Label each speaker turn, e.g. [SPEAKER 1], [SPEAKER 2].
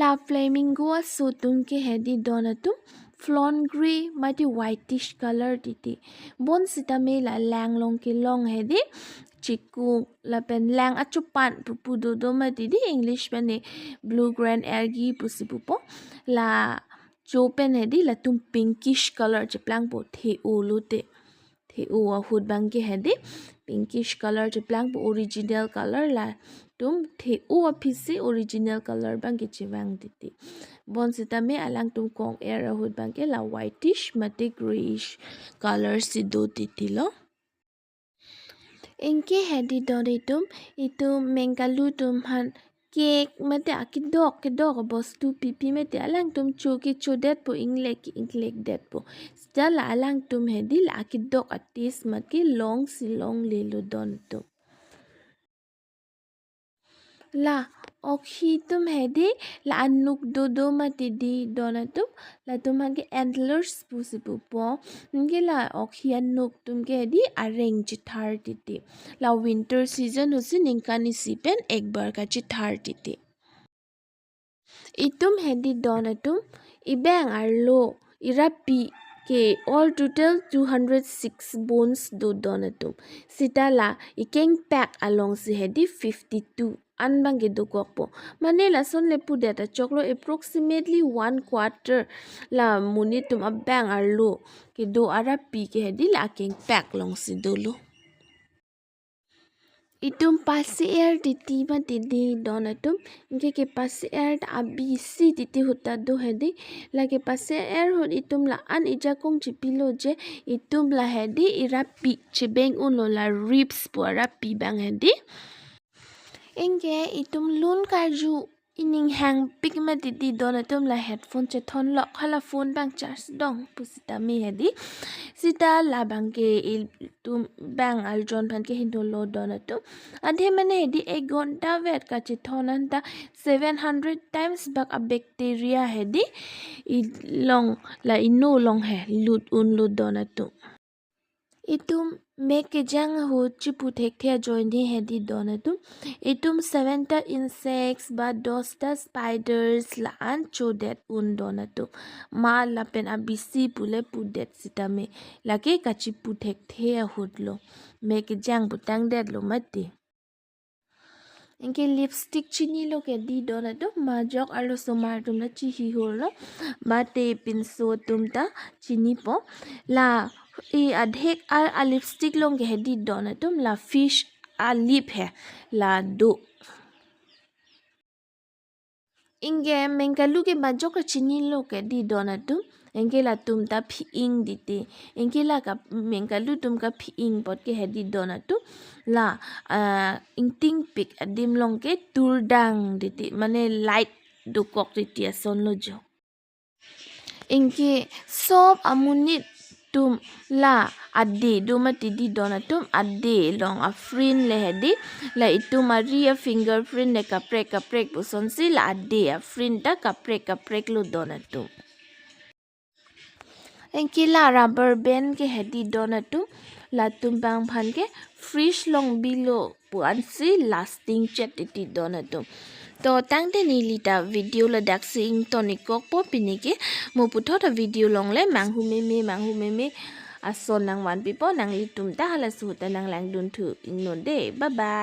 [SPEAKER 1] La flamingo so tum ke hedi donatum flon gray mati whitish color titi bon sitame la lang long ke long hedi chiku la pen lang achupan pupu do mati di English bane blue grand ergi pusipupo la chopen hedi la tum pinkish color cheplang po the ulute the uwa hud bang ke hedi pinkish color cheplang po original color la tum the uwa phisi original color bang ke chiwang titi bon sitame alang tum kong air hud bang ke la whitish mate grayish color si do titi lo inke hedi doritum itum mengalu tum han cake mate akidok bostu pipi mate alang tum choki chodet po inglek det po stala alang tum hedi la akidok atis maki long silong lelo don to la okhi tum hedi la anuk do mati di donatum la tum hage antlers pusipu po nge la okhi anuk tum ke hedi arrange thar titi la winter season hosi ninkani sipen ekbar ka chi thar titi itum hedi donatum ibang arlo irapi ke all total 206 bones do donatum sitala ikeng pack along si hedi 52 anbange do kokpo mane la son le pu data choklo approximately 1/4 la munitum abang arlo ke do arapi ke hedi la keng pack long si dolo itum pasi air titi ma titi donatum inke ke pasi air ta abisi titi huta do hedi la ke pasi air hut itum la an ija kong chipilo je itum la hedi irapi chebeng ulo la ribs po arapi bang hedi inke itum lun karju ining hang pik ma titi donatum la headphone che thon lock hala phone bang charge dong pusita mi hedi sita la bang ke tum bang aljon phan ke hindo lo donatum adhe mane hedi 1 ghonta wait ka che thonan ta 700 times bak a bacteria hedi long la ino long he lut un lu donatum itum make jang ho chipu thek thea join ni hedi donatum itum 7ta insects ba 10ta spiders la an chodet un donatum ma la pen abisi pule pudet sitame la ke ka chipu thek thea hudlo make jang butang det lo mate inke lipstick chini lo ke di donatum ma jok alo somar tum la chi hi holo mate pinso tum ta chini po la i adhek a lipstick long ke hedi donatum la fish a lip hai la do inge mengalu ke majok chini lo ke di donatum inge la tum ta phi ing dite inge la ka mengalu tum ka phi ing pot ke hedi donatum la ingting pik adim long ke turdang dite mane light do kok dite son lo jo inge sob amunit tum la ade do mati di donatum ade long a frin le hedi la itum ari a fingerprint ne kaprek puson si la ade a frin ta kaprek lo donatum enki la rubber band ke hedi donatum la tum bang phan ke fresh long bilo puan si lasting chat ti donatum to tangte ni lita video la dak sing tonic kok po pinike mo putho ta video long le manghu me ason nang wan pipo nang litum ta hala su ta nang lang dun thu ingnon de bye bye